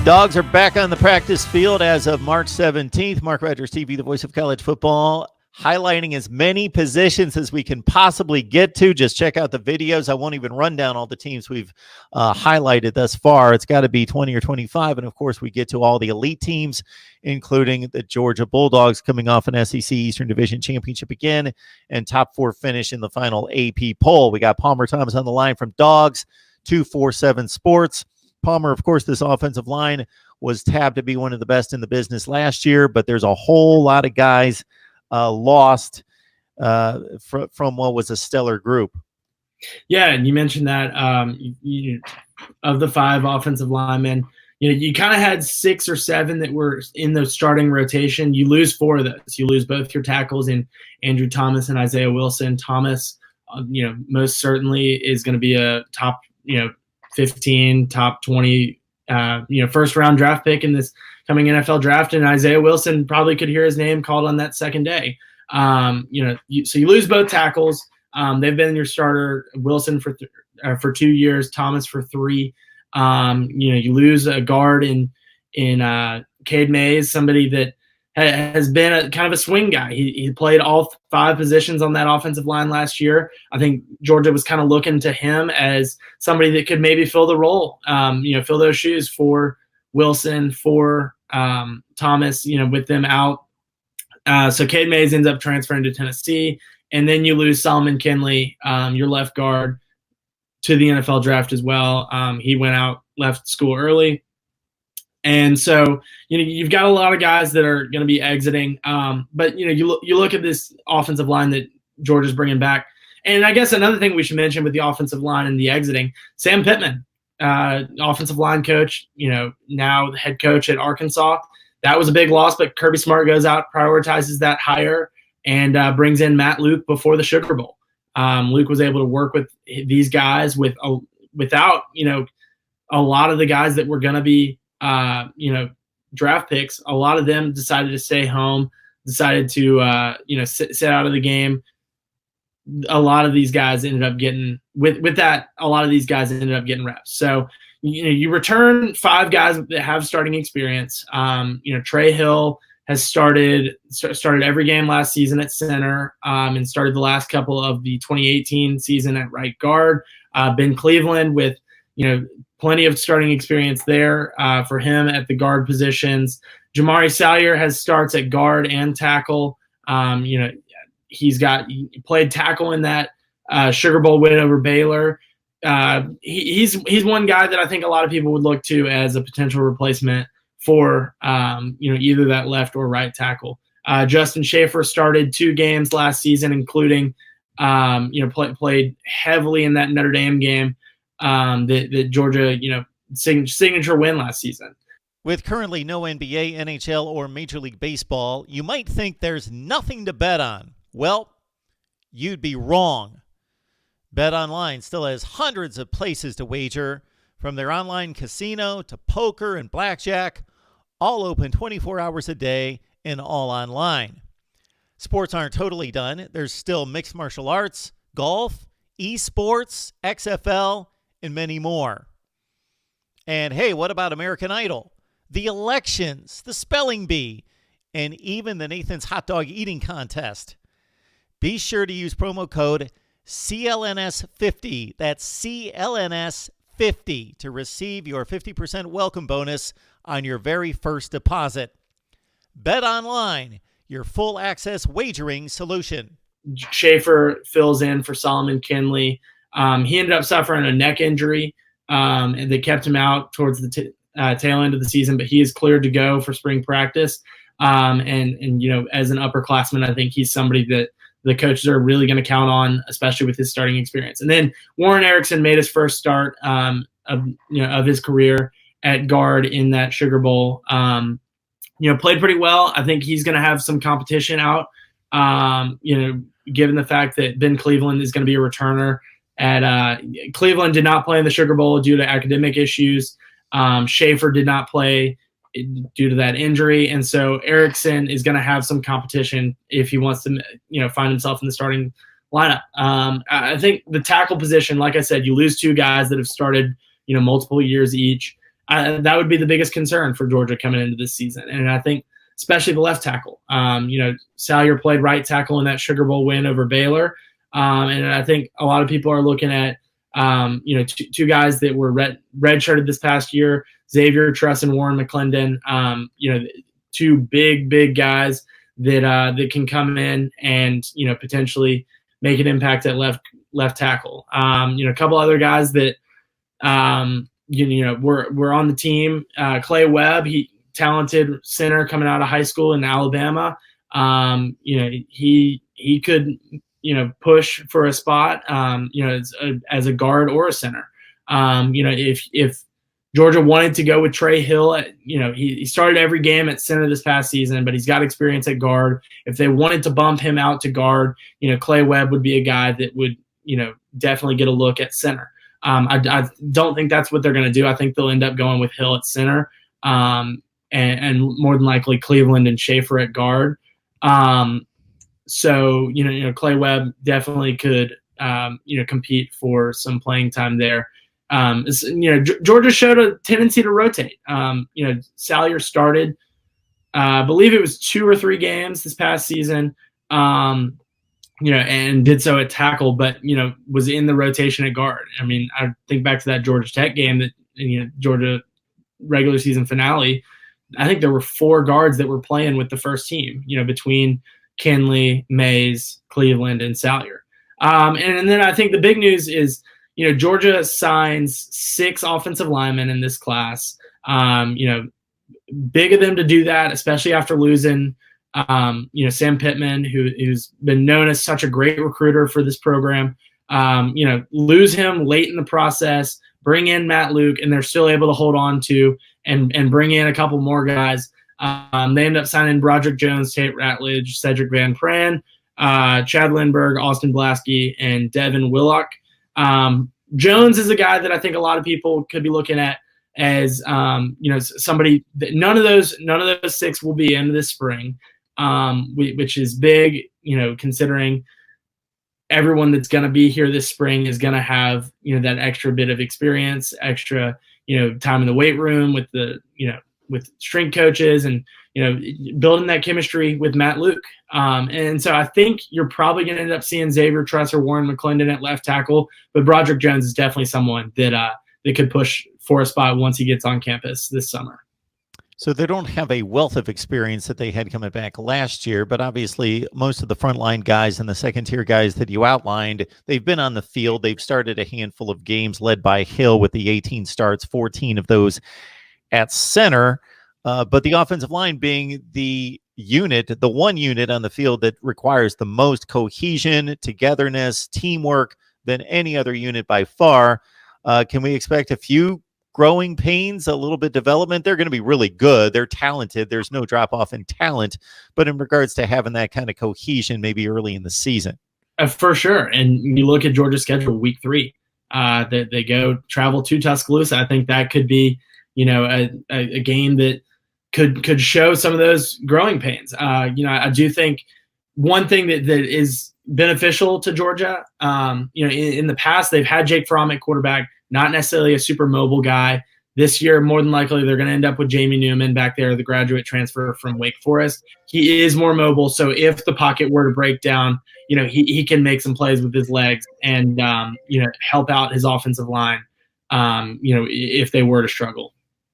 Dogs are back on the practice field as of March 17th. Mark Rogers TV, the voice of college football, highlighting as many positions as we can possibly get to. Just check out the videos. I won't even run down all the teams we've highlighted thus far. It's got to be 20 or 25. And, of course, we get to all the elite teams, including the Georgia Bulldogs coming off an SEC Eastern Division championship again and top 4 finish in the final AP poll. We got Palmer Thomas on the line from DAWGS, 247 Sports. Palmer, of course, this offensive line was tabbed to be one of the best in the business last year, but there's a whole lot of guys lost from what was a stellar group. Yeah, and you mentioned that of the 5 offensive linemen, you kind of had 6 or 7 that were in the starting rotation. You lose 4 of those. You lose both your tackles in Andrew Thomas and Isaiah Wilson. Thomas, most certainly is going to be a top, 15, top 20, first round draft pick in this coming NFL draft. And Isaiah Wilson probably could hear his name called on that second day. So you lose both tackles. They've been your starter, Wilson for 2 years, Thomas for 3. You lose a guard in Cade Mays, somebody that has been a kind of a swing guy. He played all 5 positions on that offensive line last year. I think Georgia was kind of looking to him as somebody that could maybe fill the role, fill those shoes for Wilson, for Thomas, with them out. So Cade Mays ends up transferring to Tennessee, and then you lose Solomon Kinley, your left guard, to the NFL draft as well. He went out, left school early. And so, you've got a lot of guys that are going to be exiting. But, you look at this offensive line that Georgia's bringing back. And I guess another thing we should mention with the offensive line and the exiting, Sam Pittman, offensive line coach, now the head coach at Arkansas. That was a big loss, but Kirby Smart goes out, prioritizes that hire, and brings in Matt Luke before the Sugar Bowl. Luke was able to work with these guys without, a lot of the guys that were going to be, draft picks. A lot of them decided to stay home, decided to, sit out of the game. A lot of these guys ended up getting with that. A lot of these guys ended up getting reps. So, you return 5 guys that have starting experience. Trey Hill has started every game last season at center, and started the last couple of the 2018 season at right guard. Ben Cleveland with, plenty of starting experience there for him at the guard positions. Jamari Salyer starts at guard and tackle. He played tackle in that Sugar Bowl win over Baylor. He's one guy that I think a lot of people would look to as a potential replacement for either that left or right tackle. Justin Schaefer started 2 games last season, including played heavily in that Notre Dame game. That Georgia, signature win last season. With currently no NBA, NHL, or Major League Baseball, you might think there's nothing to bet on. Well, you'd be wrong. BetOnline still has hundreds of places to wager, from their online casino to poker and blackjack, all open 24 hours a day and all online. Sports aren't totally done. There's still mixed martial arts, golf, esports, XFL, and many more. And hey, what about American Idol, the elections, the spelling bee, and even the Nathan's Hot Dog Eating Contest? Be sure to use promo code CLNS50, that's CLNS50, to receive your 50% welcome bonus on your very first deposit. Bet Online, your full access wagering solution. Schaefer fills in for Solomon Kinley. He ended up suffering a neck injury, and they kept him out towards the tail end of the season, but he is cleared to go for spring practice. And as an upperclassman, I think he's somebody that the coaches are really going to count on, especially with his starting experience. And then Warren Erickson made his first start of his career at guard in that Sugar Bowl. Played pretty well. I think he's going to have some competition out, given the fact that Ben Cleveland is going to be a returner. Cleveland did not play in the Sugar Bowl due to academic issues. Schaefer did not play due to that injury. And so Erickson is going to have some competition if he wants to, find himself in the starting lineup. I think the tackle position, like I said, you lose 2 guys that have started, multiple years each. that would be the biggest concern for Georgia coming into this season. And I think especially the left tackle. Salyer played right tackle in that Sugar Bowl win over Baylor. And I think a lot of people are looking at, two guys that were redshirted this past year, Xavier Truss and Warren McClendon, two big guys that can come in and, potentially make an impact at left tackle. A couple other guys that, were on the team. Clay Webb, talented center coming out of high school in Alabama. He could, push for a spot, as a guard or a center. If Georgia wanted to go with Trey Hill, he started every game at center this past season, but he's got experience at guard. If they wanted to bump him out to guard, Clay Webb would be a guy that would, definitely get a look at center. I don't think that's what they're going to do. I think they'll end up going with Hill at center, and more than likely Cleveland and Schaefer at guard. So Clay Webb definitely could compete for some playing time there. Georgia showed a tendency to rotate. Salyer started, I believe it was 2 or 3 games this past season, and did so at tackle, but was in the rotation at guard. I mean, I think back to that Georgia Tech game that Georgia regular season finale. I think there were 4 guards that were playing with the first team, between Kinley, Mays, Cleveland, and Salyer. And then I think the big news is, Georgia signs 6 offensive linemen in this class. Big of them to do that, especially after losing, Sam Pittman, who's been known as such a great recruiter for this program. Lose him late in the process, bring in Matt Luke, and they're still able to hold on to and bring in a couple more guys. They end up signing Broderick Jones, Tate Ratledge, Cedric Van Pran, Chad Lindbergh, Austin Blasky, and Devin Willock. Jones is a guy that I think a lot of people could be looking at as somebody that none of those 6 will be in this spring, which is big, considering everyone that's going to be here this spring is going to have that extra bit of experience, extra time in the weight room with the with strength coaches and building that chemistry with Matt Luke. And so I think you're probably going to end up seeing Xavier Truss or Warren McClendon at left tackle, but Broderick Jones is definitely someone that could push for a spot once he gets on campus this summer. So they don't have a wealth of experience that they had coming back last year, but obviously most of the frontline guys and the second-tier guys that you outlined, they've been on the field. They've started a handful of games led by Hill with the 18 starts, 14 of those at center. But the offensive line being the one unit on the field that requires the most cohesion, togetherness, teamwork than any other unit by far. Can we expect a few growing pains, a little bit development? They're going to be really good. They're talented. There's no drop off in talent, but in regards to having that kind of cohesion, maybe early in the season. For sure. And you look at Georgia's schedule week 3, they go travel to Tuscaloosa. I think that could be, a game that could show some of those growing pains. I do think one thing that is beneficial to Georgia, in the past, they've had Jake Fromm at quarterback, not necessarily a super mobile guy. This year, more than likely, they're going to end up with Jamie Newman back there, the graduate transfer from Wake Forest. He is more mobile, so if the pocket were to break down, he can make some plays with his legs and, help out his offensive line, if they were to struggle.